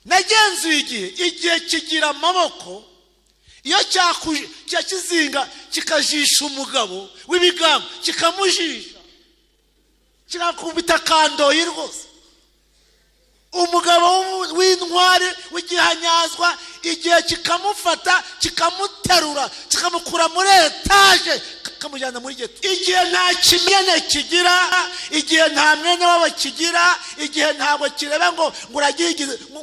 nagenzuye igihe kigira amaboko iyo cyakizinga kikajisha umugabo w'ibigango kikamujisha kikakubita kandoyi rwose. Umugabo w'intwari w'igihanyazwa igihe kikamufata kikamuterura kikamukura muri etaje kamujyana muri geto. Igihe nta kimene kigira, igihe nta mwene wabo kigira, igihe ntabwo kireba ngo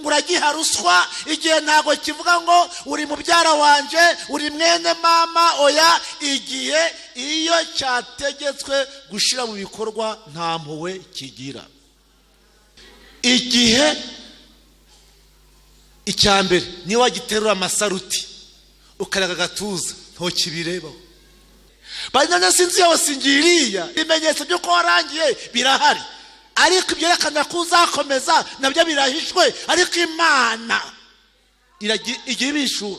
uragiha ruswa, igihe ntabwo kivuga ngo uri mubyara wanje uri mwene mama, oya. Igihe iyo cyategetswe gushira mu bikorwa nta mpuhwe kigira. Igihe icyambere ni wagiterura amasaruti ukaraga gatuza nto kibirebaho. Banyana sinzi yose ngiriya ibimenyetso byo ko warangiye birahari, ariko ibyerekana ko uzakomeza nabyo birahishwe, ariko Imana igihe ibishura.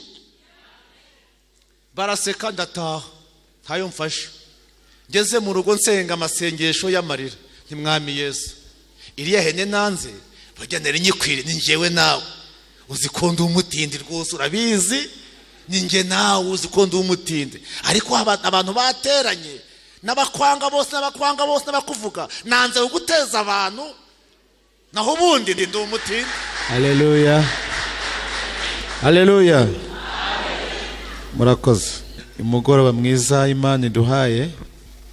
Baraseka ndataha ntayo mfashe, ngeze mu rugo nsenga amasengesho y'amarira. Ntimwami Yesu, iriya hene nanze bagenera inyikwire ni njyewe nawe, uzikunda umutindi rwose urabizi, ni njye nawe uzikunda umutindi. Ariko abantu bateranye n'abakwanga bose n'abakuvuga, nanze kuguteza abantu, naho ubundi ndi umutindi. Haleluya, haleluya. Murakoze. Umugoroba mwiza Imana iduhaye,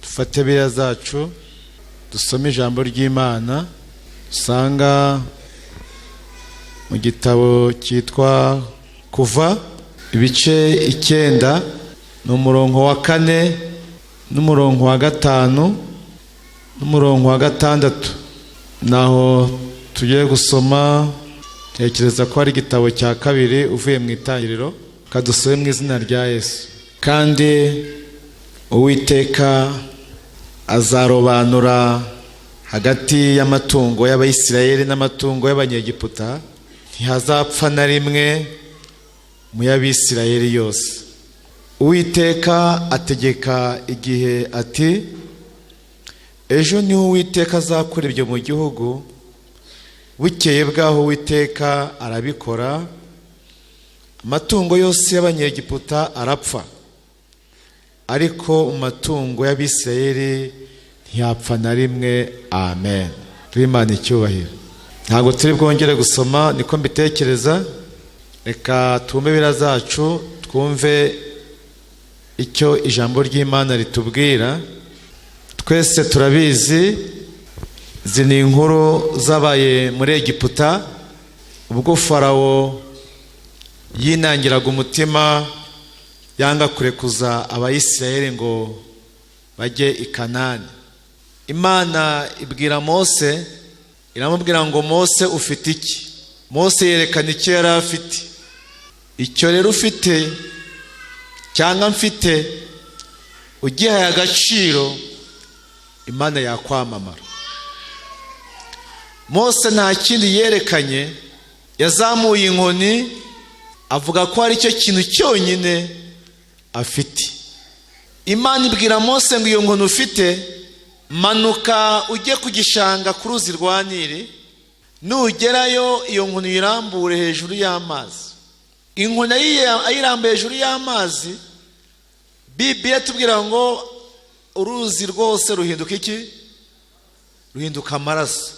dufate Bibiliya zacu dusome ijambo ry'Imana. Usanga mu gitabo cyitwa Kuva ibice 9 n'umurongo wa 4 n'umurongo wa 5 n'umurongo wa 6, naho tugiye gusoma. Tekereza ko ari igitabo cya kabiri uvuye mu itangiriro. Kadusome mu izina rya Yesu. Kandi Uwiteka azarobanura hagati y'amatungo y'Abayisirayeli n'amatungo y'Abanyegiputa, ntihazapfa na rimwe mu y'Abisirayeli yose. Uwiteka ategeka igihe ati, ejo niho Uwiteka azakora ibyo mu gihugu. Bukeye bwaho Uwiteka arabikora, amatungo yose y'Abanyegiputa arapfa, ariko mu matungo y'Abisirayeli ntiyapfa na rimwe. Amen. Imana icyubahiro. Ntabwo turi bwongere gusoma, niko mbitekereza. Reka twumve Bibiliya zacu twumve icyo ijambo ry'Imana ritubwira. Twese turabizi, izi ni inkuru zabaye muri Egiputa ubwo Farawo yinangiraga umutima, yanga kurekuza Abayisirayeli ngo bajye i Kanani. Imana ibwira Mose, iramubwira ngo Mose ufite iki? Mose yerekana icyo yari afite. Icyo rero ufite cyangwa mfite ugihaye agaciro, Imana yakwamamara. Mose nta kindi yerekanye, yazamuye inkoni avuga ko ari cyo kintu cyonyine afite. Imana ibwira Mose ngo iyo nkoni ufite, manuka ujye ku gishanga ku ruzi rwa Nili, nugerayo iyo nkoni uyirambure hejuru y'amazi. Inkoni ayirambuye hejuru y'amazi, Bibiliya tubwira ngo uruzi rwose ruhinduka iki? Ruhinduka amaraso.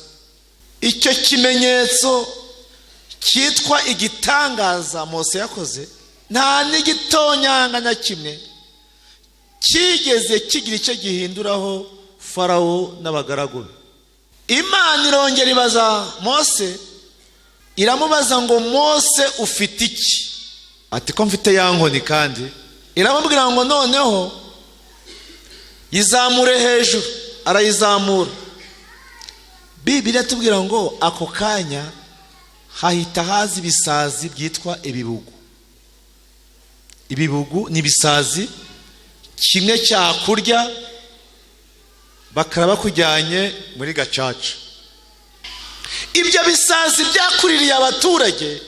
Icyo kimenyetso cyitwa igitangaza Mose yakoze, nta n'igitonyanga na kimwe kigeze kigira icyo gihinduraho Farawo n'abagaragu be. Imana irongera ibaza Mose, iramubaza ngo Mose ufite iki? Ati ko mfite ya nkoni. Kandi iramubwira ngo noneho yizamure hejuru. Arayizamura. Bibiliya tubwira ngo ako kanya hahita haza ibisazi byitwa ibibugu. Ibibugu ni ibisazi, kimwe cyakurya bakaraba kujyanye muri gacaca. Ibyo bisazi byakuririye abaturage,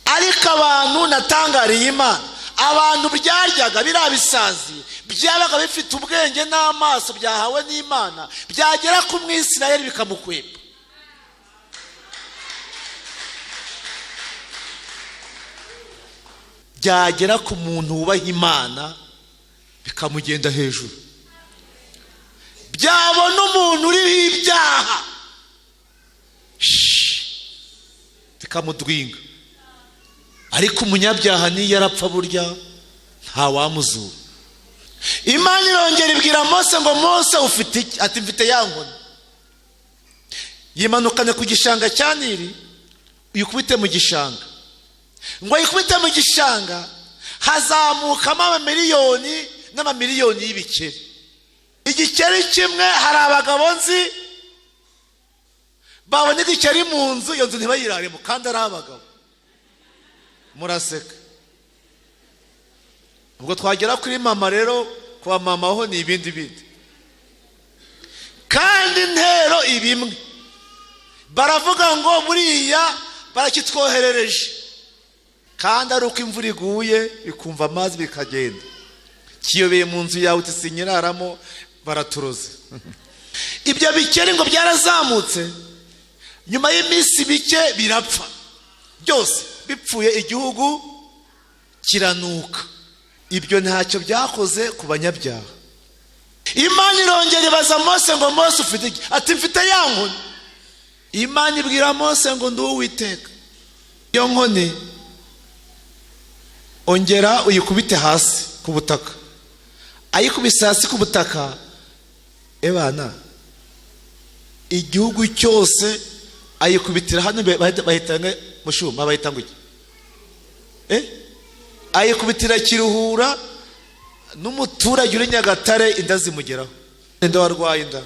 ariko abantu natangariye Imana, abantu byaryaga biriya bisazi byabaga bifite ubwenge n'amaso byahawe n'Imana, byagera ku Mwisirayeli bikamukweba. byagera ku muntu wubaha Imana bikamugenda hejuru, byabona umuntu uriho ibyaha bikamudwinga. Ariko umunyabyaha niyo arapfa burya nta wamuzura. Imana irongera ibwira Mose ngo Mose ufite iki? Ati mfite ya nkoni. Yimanukane ku gishanga cya Nili uyikubite mu gishanga. Ngo yikubite mu gishanga hazamukamo amamiliyoni n'amamiliyoni y'ibikeri. Igikeri kimwe hari abagabo nzi babona igikeri mu nzu, iyo nzu ntibayiraremo kandi ari abagabo. Muraseka. Ubwo twagera kuri mama rero, kwa mama ho ni ibindi bindi. Kandi intero ibimwe baravuga ngo buriya barakitwoherereje, kandi ari uko imvura iguye bikumva amazi bikagenda. Kiyobeye mu nzu yawe utisinyiraramo baraturoze. Ibyo bikeri ngo byarazamutse, nyuma y'iminsi bike birapfa byose bipfuye, igihugu kiranuka. Ibyo ntacyo byakoze ku banyabyaha. Imana irongera ibaza Mose ngo Mose ufite iki? Ati mfite ya nkoni. Imana ibwira Mose ngo ndi Uwiteka. Iyo nkoni ongera uyikubite hasi ku butaka. Ayikubise hasi ku butaka, ebana igihugu cyose ayikubitira hano bahitanga mushuma, bahitanga iki? Ayikubitira Kiruhura, n'umuturage uri Nyagatare inda zimugeraho. Ninde warwaye inda?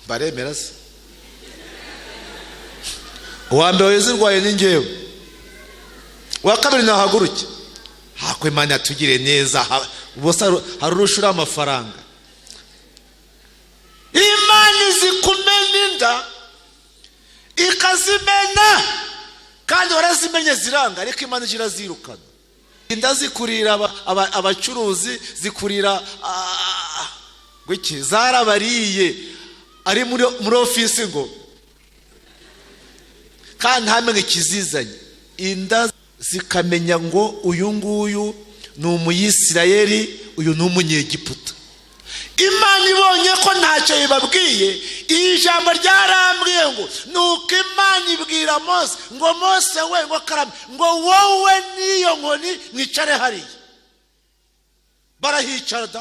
Baremera se? Uwa mbere wazirwaye ni njyewe, uwa kabiri nahaguruke. Hakwe Imana yatugire neza, ubose harurushura amafaranga. Imana izi kumena inda ikazimena, kandi warazimenye ziranga, ariko Imana ijira zirukana. Inda zikurira abacuruzi, zikurira gwiki zarabariye ari muri ofisi ngo, kandi hamenye ikizizanye. Inda zikamenya ngo uyu nguyu ni Umuyisirayeli, uyu ni Umunyegiputa. Imana ibonye ko ntacyo yibabwiye, iyi jambo ryarambwiye ngo nuko Imana ibwira Mose ngo Mose we ngo karame ngo wowe niyo nkoni mwicare hariya.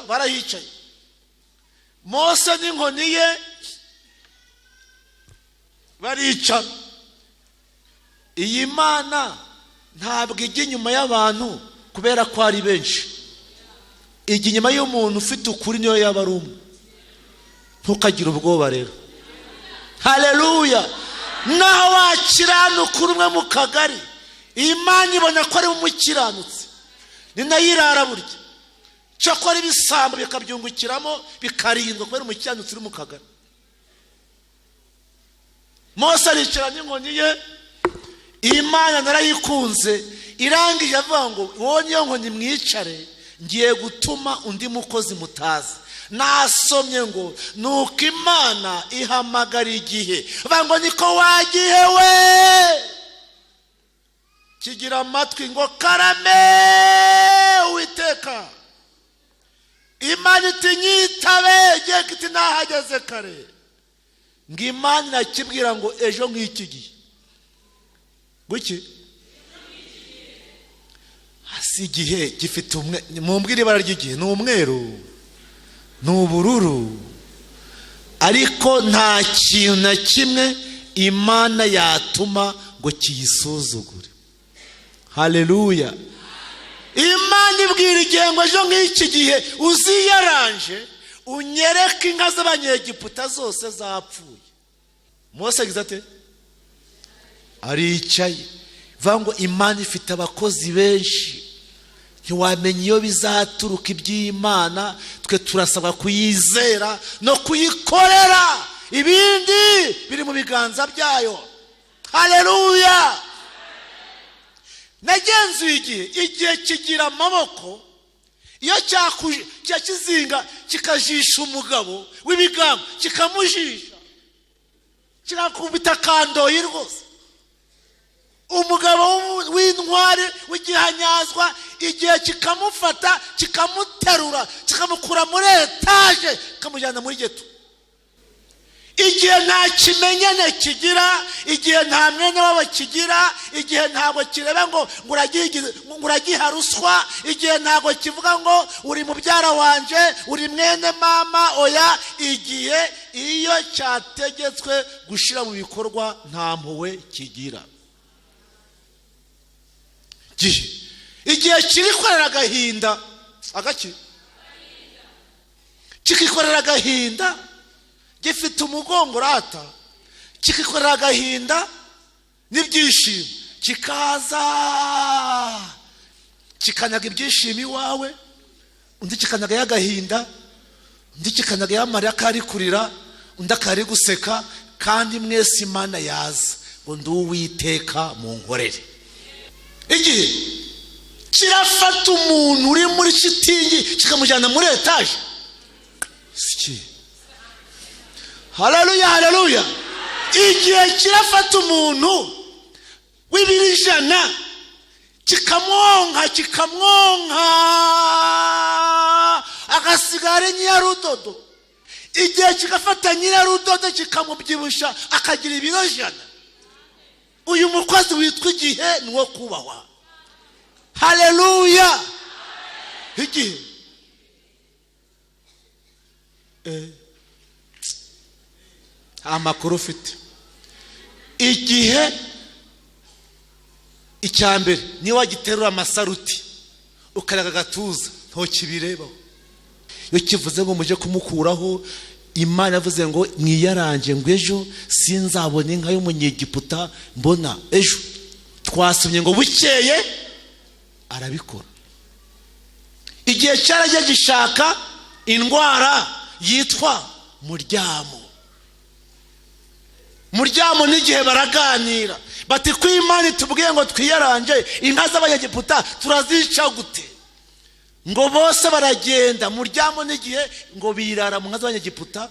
Barahicaye. Mose n'inkoni ye baricara. Iyi Mana ntabwo ijya inyuma y'abantu kubera ko ari benshi, ijya inyuma y'umuntu ufite ukuri niyo yaba ari umwe. Ntukagire ubwoba rero. Haleluya. Naho wakiranuka umwe mu kagari, Imana ibona ko ari umukiranutsi, ni nayo irara burya. Cyakora ibisambo bikabyungukiramo bikarindwa kubera umukiranutsi uri mu kagari. Mose aricara n'inkoni ye, Imana narayikunze, irangije avuga ngo wowe niyo nkoni mwicare, ngiye gutuma undi mukozi mutazi. Nasomye ngo nuko Imana ihamagara igihe, avuga ngo niko wagihe we kigira amatwi ngo karame Uwiteka. Imana iti nyitabe, igihe kiti nahageze kare. Ngo Imana irakibwira ngo ejo nk'iki gihe guki hasi igihe gifite mumbwire ibara ry'igihe ni umweru, ni ubururu, ariko nta kintu na kimwe Imana yatuma ngo kiyisuzugure. Haleluya. Imana ibwira igihe ngo ejo nk'iki gihe uziyaranje unyereke inka z'Abanyegiputa zose zapfuye. Mose agize ate? Aricaye. Vuga ngo Imana ifite abakozi benshi, ntiwamenya iyo bizaturuka iby'Imana. Twe turasabwa kuyizera no kuyikorera, ibindi biri mu biganza byayo. Haleluya. Nagenzuye igihe kigira amaboko, iyo cyakizinga kikajisha umugabo w'ibigango, kikamujisha kikakubita kandoyi rwose. Umugabo w'intwari intwari w'igihanyazwa igihe kikamufata kikamuterura kikamukura muri etaje kikamujyana muri geto. Igihe nta kimenyane kigira, igihe nta mwene wabo kigira, igihe ntabwo kireba ngo uragiha ruswa, igihe ntabwo kivuga ngo uri mubyara wanje, uri mwene mama, oya. Igihe iyo cyategetswe gushira mu bikorwa nta mpuhwe kigira. Igihe kirikorera agahinda kikikorera agahinda, gifite umugongo rata, kikikorera agahinda n'ibyishimo, kikaza kikanyaga ibyishimo iwawe, undi kikanyaga y'agahinda, undi kikanyaga y'amarira kari kurira, undi akari guseka, kandi mwese Imana yaza ngo ndi Uwiteka mu nkorere. Igihe kirafata umuntu uri muri shitingi kikamujyana muri etaje. Haleluya, haleluya. Igihe kirafata umuntu w'ibiri ijana kikamwonka agasigara Nyarudodo. Igihe kigafata Nyarudodo kikamubyibusha akagira ibiro 100. Uyu mukozi witwa igihe niwo kubahwa. Haleluya. Igihe amakuru ufite, igihe icyambere niwe wagiterura amasaruti ukaraga gatuza ntokibirebaho. Iyo kivuze ngo muje kumukuraho, Imana yavuze ngo mwiyaranje ngo ejo sinzabona inka y'umunyegiputa mbona. Ejo twasomye ngo bukeye arabikora. Igihe cyaragiye gishaka indwara yitwa muryamo. Muryamo n'igihe baraganira bati ko Imana itubwiye ngo twiyaranje inka z'abanyegiputa turazica gute? Ngo bose baragenda. Muryamo n'igihe ngo birara mu nka z'abanyegiputa.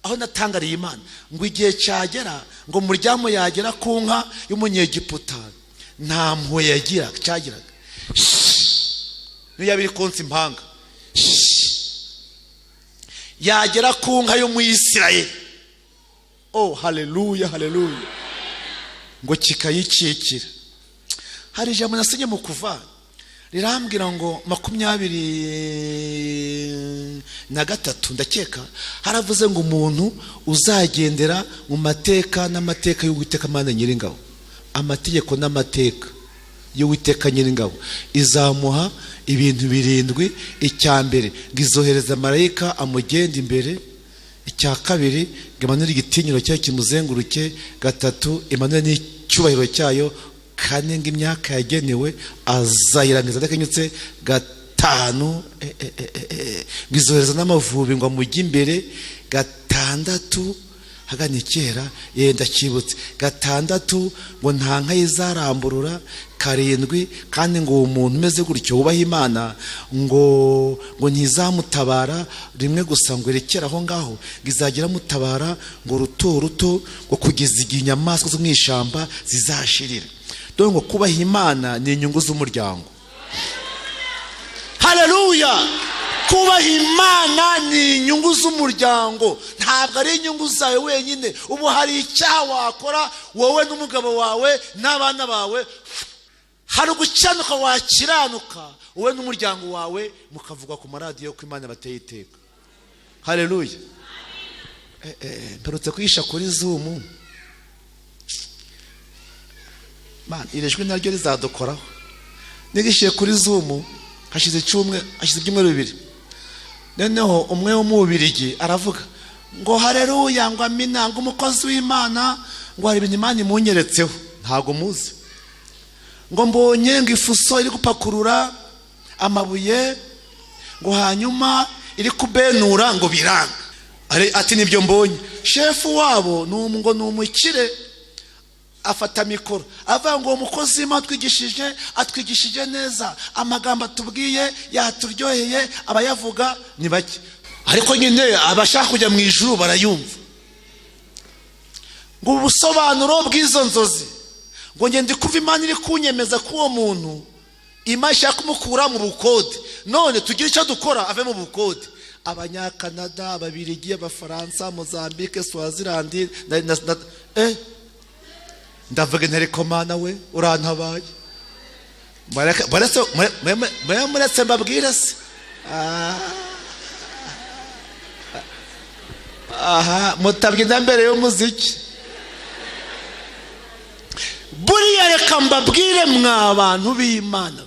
Aho natangariye Imana ngo igihe cyagera ngo muryamo yagera ku nka y'umunyegiputa nta mpuhwe cyagiraga. Niyo yabiri konsa impanga yagera ku nka yo mu Isirayeli. Oh, haleluya, haleluya. Ngo kikayikikira. Hari ijambo nasenye mu Kuva rirambwira ngo 23 ndakeka haravuze ngo umuntu uzagendera mu mateka n'amateka y'Uwiteka Mana Nyiringabo, amategeko n'amateka y'Uwiteka Nyiringabo izamuha ibintu 7. Icyambere gizohereza marayika amugenda imbere. Icya kabiri gimanura igitinyiro cyayo kimuzenguruke. 3 imanura n'icyubahiro cyayo. 4 ng'imyaka yagenewe azayirangiza adakanyutse. 5 gizohereza n'amavubi ngo amujye imbere. 6 hagana kera yenda kibutse. 6 ngo nta nka yizaramburura. 7 kandi ngo umuntu umeze gutyo wubaha Imana ngo ntizamutabara rimwe gusa ngo erekera aho ngaho, gizagira mutabara ngo ruto ngo kugeza igihe inyamaswa zo mu ishamba zizashirira. Dore ngo kubaha Imana ni inyungu z'umuryango. Haleluya. Kubaha Imana ni inyungu z'umuryango, ntabwo ari inyungu zawe wenyine. Ubu hari icyaha wakora wowe n'umugabo wawe n'abana bawe, hari ugucyanuka wakiranuka wowe n'umuryango wawe mukavuga ku maradiyo ko Imana bateye iteka. Haleluya. Mperutse kwisha kuri Zoom. Man, irejwe naryo rizadukoraho. Nigishiye kuri Zoom hashize ibyumweru 2. Noneho umwe wo mu Bubiligi aravuga ngo haleluya, ngo amina, ngo umukozi w'Imana ngo hari ibintu Imana imunyeretseho ntago muzi. Ngo mbonye ngo ifuso iri gupakurura amabuye ngo hanyuma iri kubenura ngo biranga. Ati nibyo mbonye. Shefu wabo ngo numukire afata mikoro avuga ngo umukozi w'Imana atwigishije neza, amagambo atubwiye yaturyoheye, abayavuga ni bake, ariko nyine abashaka kujya mu ijuru barayumva. Ngo ubusobanuro bw'izo nzozi ngo ngende kuva Imana iri kunyemeza ko uwo muntu Imana ishaka kumukura mu bukode, none tugire icyo dukora ave mu bukode. Abanyakanada, Ababiligi, Abafaransa, Mozambique, Swaziland, ndavuga ntereko Mana we urantabaye. Muretse mbabwire se. Aha, mutabwira mbere y'umuziki. Buriya reka mbabwire mwa bantu b'Imana,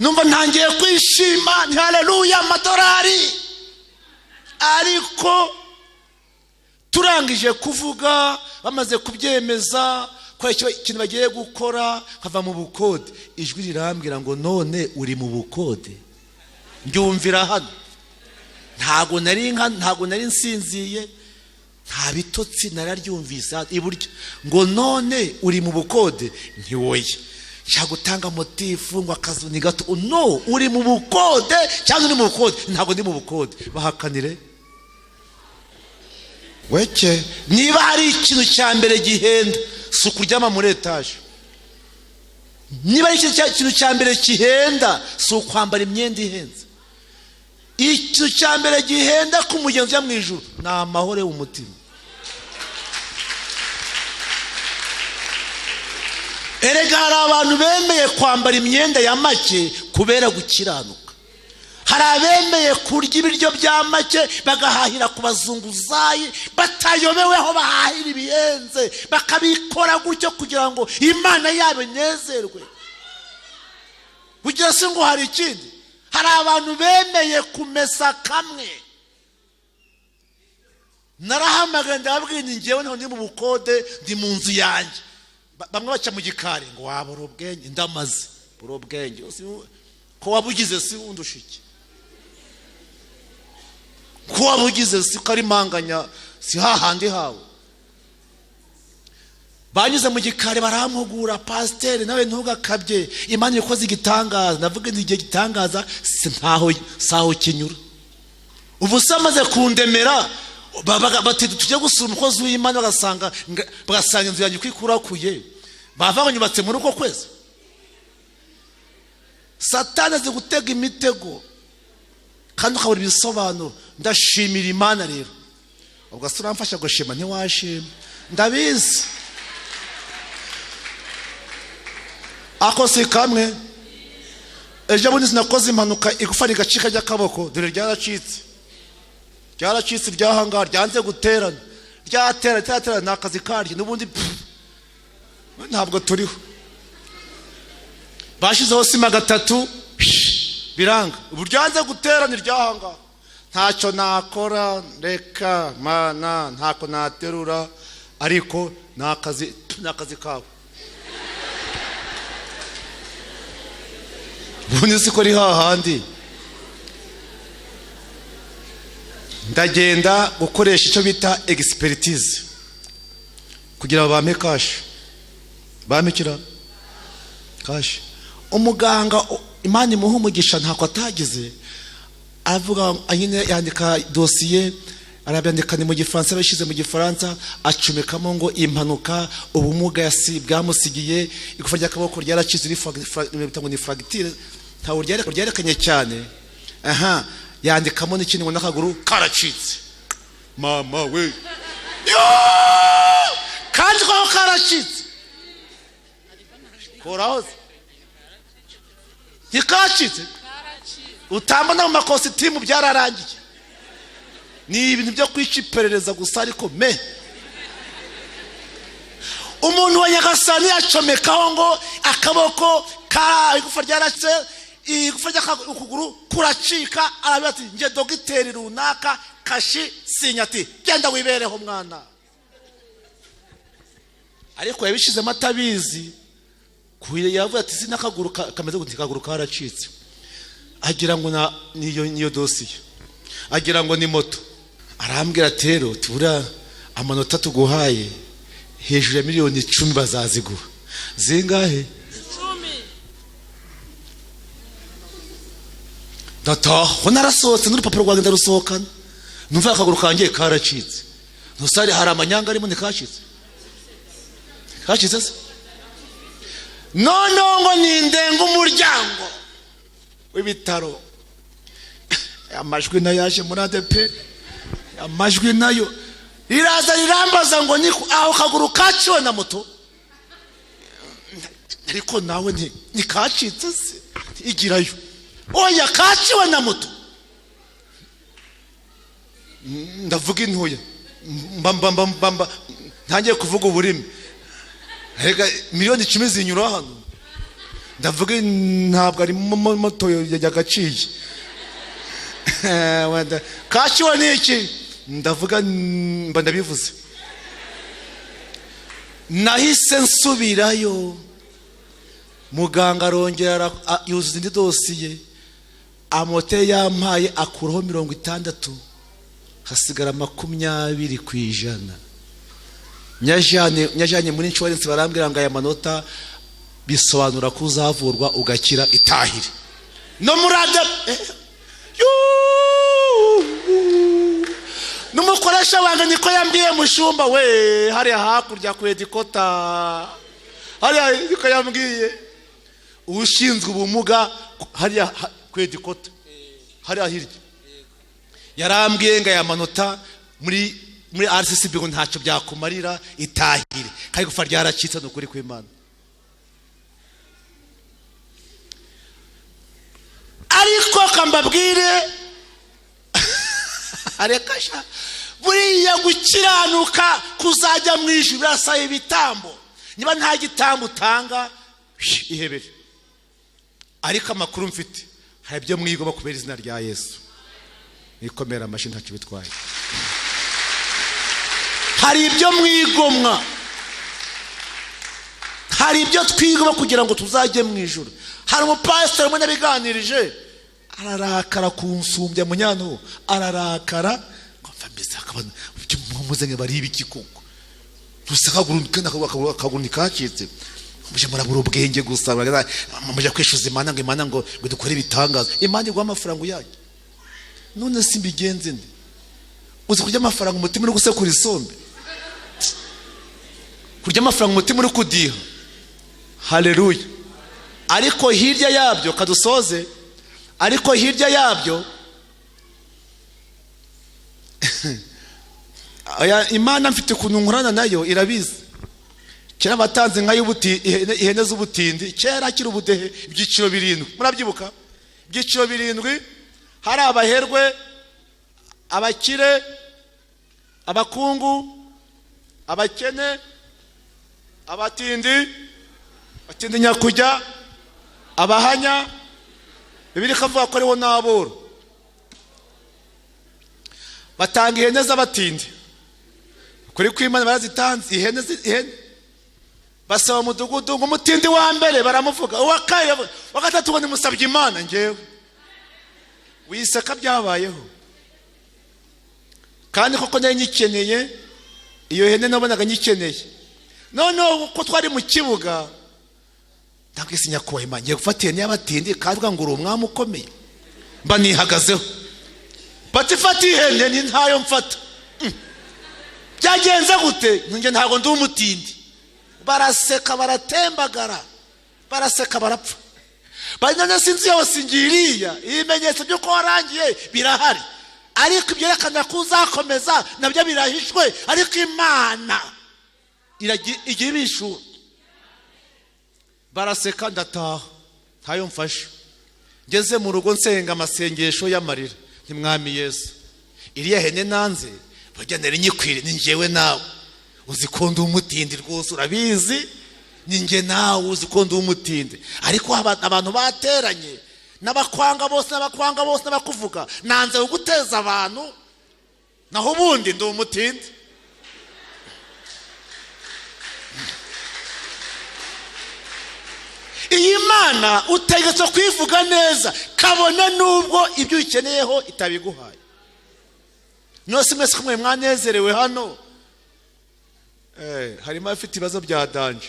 numva ntangiye kwishima, ni haleluya amadolari. Ariko turangije kuvuga, bamaze kubyemeza ko ikintu bagiye gukora hava mu bukode, ijwi rirambwira ngo none uri mu bukode. Mbyumvira hano, ntago nari nsinziye, nta bitotsi nararyumvisa iburyo ngo none uri mu bukode. Ntiwoye nshaka gutanga motifu ngo akazu ni gato, no uri mu bukode cyangwa uri mu bukode. Ntago ndi mu bukode, bahakanire weke. Niba hari ikintu cya mbere gihenda, si ukuryama muri etaje. Niba ari ikintu cya mbere gihenda, si ukwambara imyenda ihenze. Ikintu cya mbere gihenda ku mugenzi ujya mu ijuru ni amahoro y'umutima. Erega hari abantu bemeye kwambara imyenda ya make kubera gukiranuka. Hari abemeye kurya ibiryo bya make bagahahira ku bazunguzayi batayobeweho bahahira ibihenze, bakabikora gutyo kugira ngo Imana yabo inezerwe. Kugira se ngo hari ikindi, hari abantu bemeye kumesa kamwe. Narahamagaye ndababwira ngewe none ndi mu bukode, ndi mu nzu yanjye. Bamwe baca mu gikari ngo wabura ubwenge, ndamaze bura ubwenge ko wabugize si undushike, ko wabugize si kari manganya si hahandi hawe. Banyuze mu gikari barampugura, pasiteri nawe ntugakabye, Imana ikoze igitangaza. Navuga nti igihe gitangaza saho kinyura. Ubu se amaze kundemera, bati tujye gusura umukozi w'Imana, bagasanga inzu yanjye kwikurakuye, bava banyubatse muri uko kwezi. Satani azi gutega imitego kandi ukabura ibisobanuro. Ndashimira Imana rero. Ubwo se uramfasha gushima ntiwashima, ndabizi. Ako si kamwe. Ejo bundi sinakoze impanuka igufa rigacika ry'akaboko, dore ryaracitse ryahanga, ryanze guterana, ryatera nakazi karyo n'ubundi ntabwo turiho. Bashizeho sima 3 biranga, ubu ryanze guterana ryahanga. Ntacyo nakora, reka Mana, ntako naterura, ariko nakazi kawe. Bundi siko ri hahandi. Ndagenda gukoresha icyo bita expertise kugira ngo bampe kashi. Bamikira kashi. Umuganga Imana imuha umugisha ntako atagize, avuga anyine yandika dosiye, arabyandika ni mu Gifaransa, bashize mu Gifaransa, acumekamo ngo impanuka ubumuga bwamusigiye, igufa ry'akaboko ryaracize bitangwa ni fracture, ntawo ryerekanye cyane. Aha, yandikamo n'ikindi ngo n'akaguru karacitse. Mama we, kandi ko karacitse koraho ntikacitse. Utambona mu makositimu byararangiye, ni ibintu byo kwiciperereza gusa. Ariko umuntu wa Nyagasani yacomekaho ngo akaboko ka igufa ryaracitse, igufa ry'akuguru kuracika. Aravuga ati nje dogiteri runaka, kashi sinyati, genda wibereho mwana. Ariko yabishizemo atabizi, kuye yavuga ati sinakaguru kameze gute, kaguru karacitse. Agira ngo niyo dosiye, agira ngo ni moto. Arambwira ati rero tubura amanota tuguhaye hejuru ya miliyoni 10 bazaziguha. Zingahe? 10. Data narasohotse n'urupapuro rwanjye ndarusohokana, numva akaguru kanjye karacitse. Nusari hari amanyanga arimo nikacitse. kacitse se noneho ngo nindenga umuryango w'ibitaro amajwi nayo yaje muri ADP amajwi nayo riraza rirambaza ngo aho kaguru kaciwe na moto ariko nawe ni kacitse se igirayo oya kaciwe na moto ndavuga intoya mbamba ntangiye kuvuga uburimi rega miliyoni 10 zinyura hano ndavuga ntabwo ari moto yagaciye wanda kaciwe niki ndavuga mba ndabivuze nahise nsubirayo muganga arongera yuzuza indi dosiye amote yampaye akuraho 60 hasigara 20%. nyajanye muri insurance barambwira ngo aya manota bisobanura ko uzavurwa ugakira itahire no murade numukoresha wange niko yambwiye mushumba we hari hakurya kwedikota hari niko yambwiye ushinzwe ubumuga hari kwedikota hari ahirye yarambwiye ngo aya manota muri RCCB ngo ntacyo byakumarira itahire kandi gufa ryaracitse n'ukuri kw'Imana ariko kambabwire arekasha buriya gukiranuka kuzajya mu ijuru birasaba ibitambo niba nta gitambo utanga ihebere ariko amakuru mfite hari ibyo mwigomba kubera izina rya Yesu nikomera amashi ntacyo bitwaye hari ibyo mwigomwa hari ibyo twigomba kugira ngo tuzajye mu ijuru hari umupasiteri umwe nabiganirije ararakara kunsumbya munyano ararakara kumva mbese akabona muzenge bari ibiki koko dusakaguru nikacitse muje murabura ubwenge gusa muje kwishuza Imana ngo Imana ngo dukore ibitangaza Imana igwa amafaranga yayo none simbigenze nde uzi kurya amafaranga umutima uri gusekura isombe kurya amafaranga umutima uri kudiha haleluya ariko hirya yabyo kadusoze ariko hirya yabyo Imana mfite kunungurana nayo irabizi kera batanze nka y'ubuti ihene z'ubutindi kera kiri ubudehe ibyiciro 7 murabyibuka ibyiciro 7 hari abaherwe abakire abakungu abakene abatindi nyakujya abahanya Bibiri kavuga ko ariho naboro batanga ihene z'abatindi kuri kw'Imana barazitanze ihene basaba mudugudu ngo umutindi wa mbere baramuvuga uwakaye wagatatu ngo ni Musabyimana ngewe wiseka byabayeho kandi koko nayo nyikeneye iyo hene nabonaga nyikeneye none uko twari mu kibuga ndagise nyakubaye Imana gufatiye n'abatindi kandi ngo uri umwami ukomeye mba nihagazeho batifati ihene ni ntayo mfata byagenze gute nge ntago ndi umutindi baraseka baratembagara baraseka barapfa banyana sinzi yose ngiriya ibimenyetso byo ko warangiye birahari ariko ibyerekana ko uzakomeza nabyo birahishwe ariko Imana igira ibishura baraseka ndataha ntayo mfashe ngeze mu rugo nsenga amasengesho y'amarira ntimwami Yesu iriya hene nanze bagenera inyikwire ni njewe nawe uzikunda umutindi rwose urabizi ni nge nawe uzikunda umutindi ariko abantu bateranye n'abakwanga bose n'abakuvuga nanze guteza abantu naho ubundi ndi umutindi iyi Mana utegetse kwivuga neza kabone nubwo ibyo ukeneyeho itabiguhaye nose mwese kumwe mwanezerewe hano harimo afite ibibazo bya danje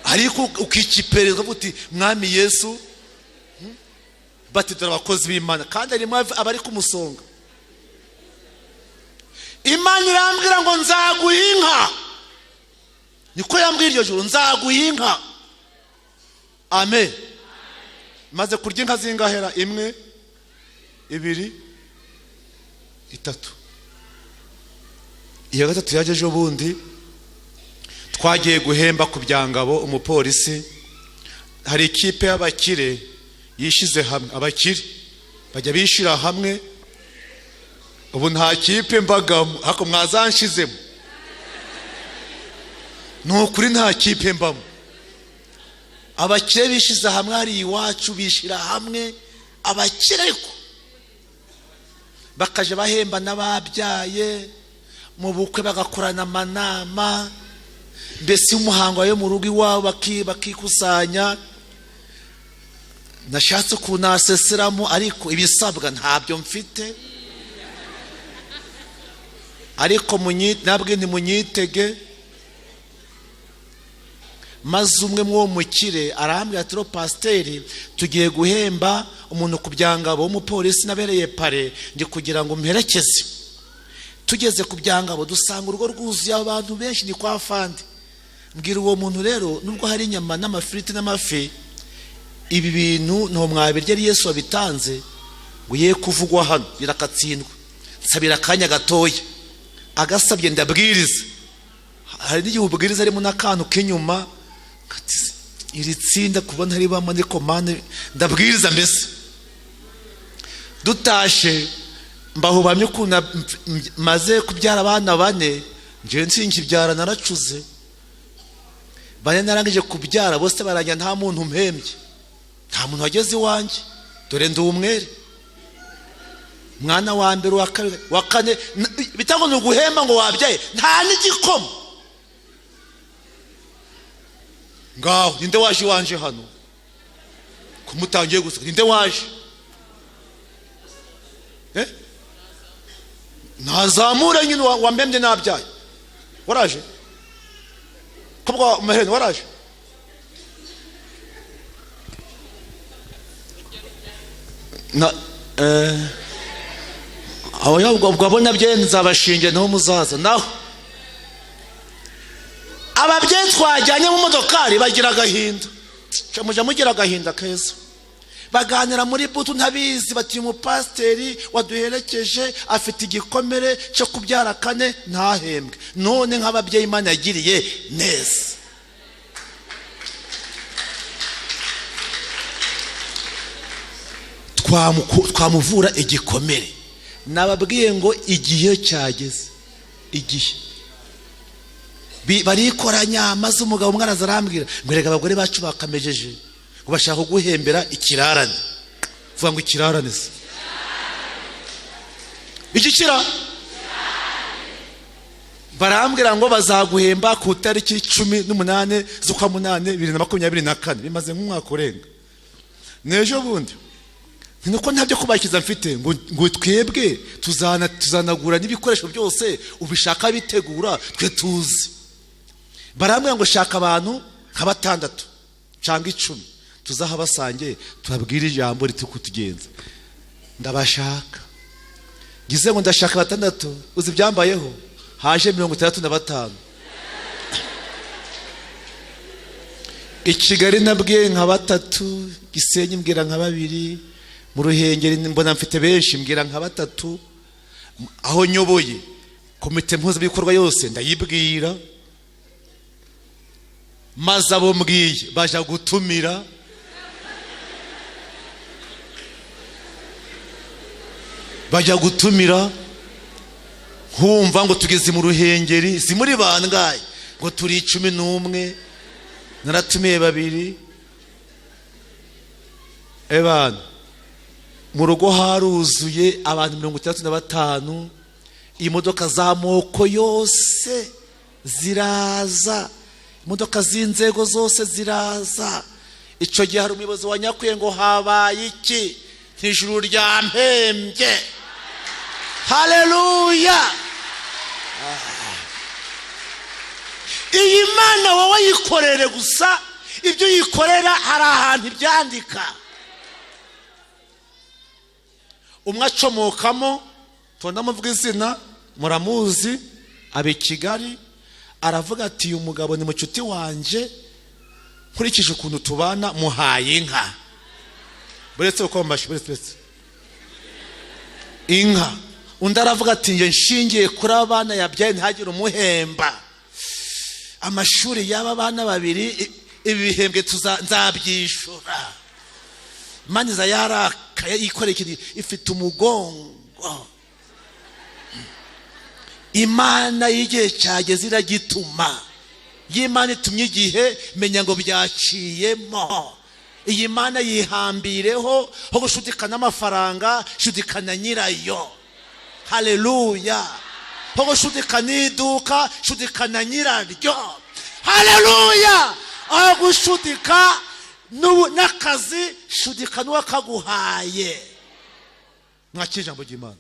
ariko ukikiperezwa uti mwami Yesu batidora abakozi b'Imana kandi harimo abari kumusonga Imana irambwira ngo nzaguha inka niko yambwiye iryo joro, nzaguha inka. Amen. Maze kurya inka zingahera, 1 2 3. Iya gatatu yaje ejo bundi, twagiye guhemba ku byangabo umupolisi. Hari ikipe y'abakire yishize hamwe, abakire bajya bishira hamwe. Ubu nta kipe mbagamo, hako mwazanshizemo. Nukuri nta kipe mbamo. Abakire bishize hamwe, hari iwacu bishira hamwe abakire ko bakaje bahemba n'ababyaye mu bukwe, bagakorana amanama, mbese umuhango yo mu rugo iwabo bakikusanya. Nashatse kunaseseramo ariko ibisabwa ntabyo mfite, ariko nabwe ntimunyitege. Maze umwe mwo mukire arambwira ati ro pasiteri, tugiye guhemba umuntu ku byangabo w'umupolisi nabereye pare, ndi kugira ngo mperekeze. Tugeze ku byangabo dusanga urugo rwuzuye abantu benshi, ni kwa fandi. Mbwira uwo muntu rero, nubwo hari inyama n'amafiriti n'amafi, ibi bintu no mwabirya ari Yesu wabitanze, ngo ye kuvugwa hano birakatsindwa. Nsabira akanya gatoya, agasabye ndabwiriza. Hari n'igihe ubwiriza arimo n'akantu k'inyuma, iri tsinda kubona hari bamwe ni komande, ndabwiriza. Mbese dutashe mbahubamye ukuntu maze kubyara abana 4, nje nsinkibyara naracuze. 4 narangije kubyara, bose barajya nta muntu mpembye, nta muntu wageze iwanjye. Dore ndi umwere, mwana wa mbere, wa kane, bitango no guhemba ngo wabyaye, nta n'igikoma. Ngaho ninde waje wanje hano kumutangiye gusa, ninde waje? Nazamura nyine wambembye nabyaye. Waraje kubwa umuhereni, waraje? Na aho ubwo abona bye nzabashinge naho muzaza. Naho ababyeyi twajyanye mu modokari bagira agahinda, muja mugira agahinda keza. Baganira muri butu ntabizi, bati umupasiteri waduherekeje afite igikomere cyo kubyara 4 ntahembwe. None nk'ababyeyi Imana yagiriye neza. Twamuvura igikomere. Nababwiye ngo igihe cyageze, igihe barikoranya. Maze umugabo umwe arazarambwira ngo rega abagore bacu bakamejeje ngo bashaka guhembera ikirarane. Vuga ngo ikirarane se igikira. Barambwira ngo bazaguhemba ku tariki 18 z'ukwa 8 2024. Bimaze nk'umwaka urenga. Nejo bundi nuko ntabyo kubakiza mfite, ngo twebwe tuzanagura n'ibikoresho byose ubishaka bitegura, twe tuzi. Barambwira ngo shaka abantu nka 6 cyangwa 10 tuzaha basange tubabwire ijambo ritukutugenza. Ndabashaka, gize ngo ndashaka 6. Uzi byambayeho, haje 65. Ikigali nabwiye nka 3, Gisenyi mbwira nka 2, mu Ruhengeri mbona mfite benshi mbwira nka 3. Aho nyoboye komite mpuzabikorwa yose ndayibwira. Maze abo mbwiye baje gutumira. Bajya gutumira, nkumva ngo tugeze mu Ruhengeri, si muri bangaye, ngo turi 11. Naratumiye 2. Ebana mu rugo haruzuye abantu 35. Imodoka z'amoko yose ziraza, imodoka z'inzego zose ziraza. Ico gihe hari umuyobozi wa Nyakwiye ngo habaye iki? Ijuru rya mpembye. Haleluya. Iyi Mana wowe yikorere gusa, ibyo yikorera hari ahantu ibyandika. Umwe acomokamo, tondamuvuga izina, muramuzi, abe Kigali, aravuga ati uyu mugabo ni mucuti wanje, nkurikije ukuntu tubana muhaye inka. Buretse uko amashi, buretse inka. Undi aravuga ati nje nshingiye kuri abana yabyaye ntihagire umuhemba, amashuri y'aba bana babiri ibihembwe nzabyishura. Maniza yarakaye yikoreye ikintu ifite umugongo. Imana y'igihe cyageze iragituma. Y'Imana itumye igihe menya ngo byaciyemo. Iyi Mana yihambireho ho gushudikana amafaranga, shudikana nyirayo. Haleluya. Ho gushudikana iduka, shudikana nyiraryo. Haleluya. Aho gushudika n'akazi, shudikana uwakaguhaye. Mwakira ijambo ry'Imana.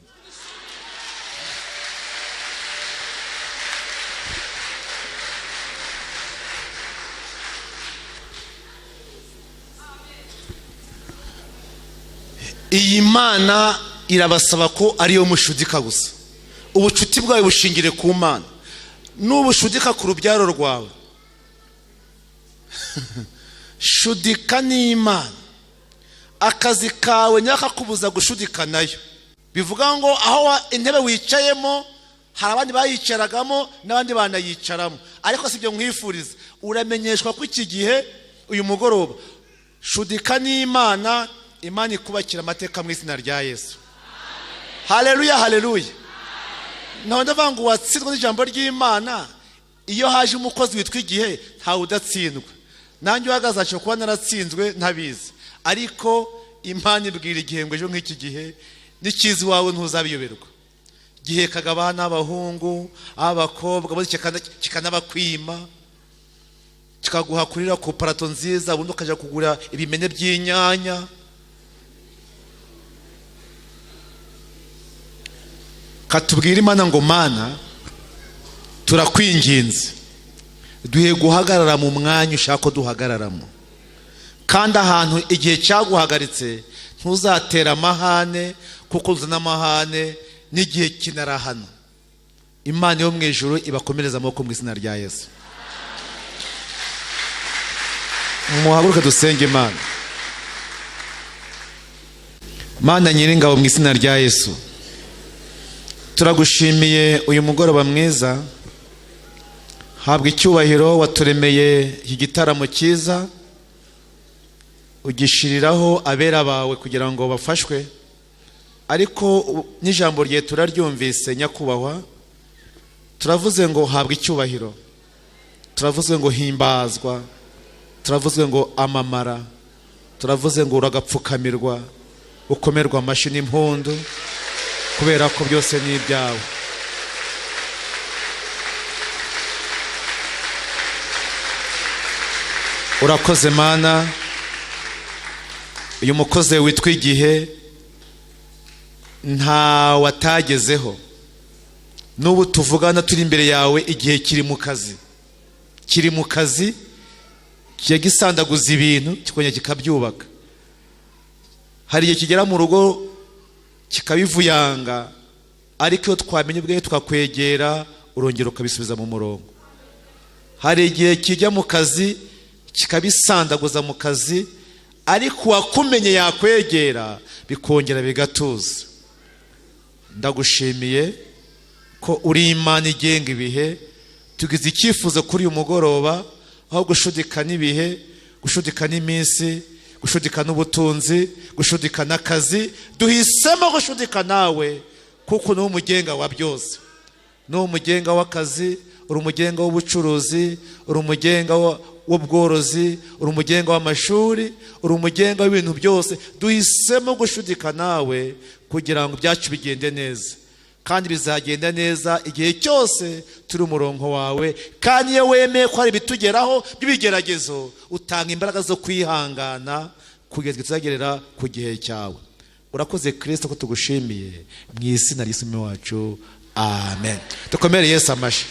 Iyi Mana irabasaba ko ariyo mushudika gusa. Ubucuti bwawe bushingire ku Mana. Nubushudika ku rubyaro rwawe, shudika n'Imana. Akazi kawe nyakakubuza gushudika nayo. Bivuga ngo aho intebe wicayemo hari abandi bayicaragamo n'abandi banayicaramo, ariko sibyo nkwifuriza. Uramenyeshwa ko iki gihe uyu mugoroba shudika n'Imana. Imana ikubakira amateka mu izina rya Yesu. Haleluya, haleluya. Naho ndavuga ngo watsindwa n'ijambo ry'Imana iyo haje umukozi witwa igihe ntawe udatsindwa. Nanjye uhagaze aje kuba naratsinzwe ntabizi, ariko Imana ibwira igihembwe ejo nk'iki gihe n'ikizi wawe ntuzabiyoberwa. Gihe kagaba n'abahungu abakobwa bose kikanabakwima, kikaguha kurira ku parato nziza, ubundi ukaja kugura ibimene by'inyanya. Katubwira Imana ngo Mana turakwinginze duhe guhagarara mu mwanya ushaka duhagararamo, kandi ahantu igihe cyaguhagaritse ntuzatera amahane, kuko uzana amahane n'igihe kinarahana. Imana yo mu ijuru ibakomereza amaboko mu izina rya Yesu. Muhaguruke dusenge Imana. Mana Nyiringabo, mu izina rya Yesu turagushimiye uyu mugoroba mwiza. Habwa icyubahiro, waturemeye iki gitaramo cyiza, ugishiriraho abera bawe kugira ngo bafashwe, ariko n'ijambo rye turaryumvise nyakubahwa. Turavuze ngo habwa icyubahiro, turavuze ngo himbazwa, turavuze ngo amamara, turavuze ngo uragapfukamirwa, ukomerwa amashyi n'impundu, kubera ko byose ni ibyawe. Urakoze Mana. Uyu mukozi witwa igihe nta watagezeho. N'ubu tuvugana turi imbere yawe, igihe kiri mu kazi, kiri mu kazi, kigisandaguza ibintu kikongera kikabyubaka. Hari igihe kigera mu rugo kikabivuyanga, ariko iyo twamenye ubwenge tukakwegera urongera ukabisubiza mu murongo. Hari igihe kijya mu kazi kikabisandaguza mu kazi, ariko wakumenye yakwegera bikongera bigatuza. Ndagushimiye ko uri Imana igenga ibihe. Tugize icyifuzo kuri uyu mugoroba, aho gushudika n'ibihe, gushudika n'iminsi, gushudika n'ubutunzi, gushudika n'akazi, duhisemo gushudika nawe, kuko ni umugenga wa byose. Ni umugenga w'akazi, uri umugenga w'ubucuruzi, uri umugenga w'ubworozi, uri umugenga w'amashuri, uri umugenga w'ibintu byose. Duhisemo gushudika nawe kugira ngo byacu bigende neza, kandi bizagenda neza igihe cyose turi umurongo wawe. Kandi iyo wemeye ko hari ibitugeraho by'ibigeragezo, utanga imbaraga zo kwihangana kugeza tuzagerera ku gihe cyawe. Urakoze Kristo ko tugushimiye, mu izina ry'Umwami wacu, amen. Dukomere Yesu amashyi.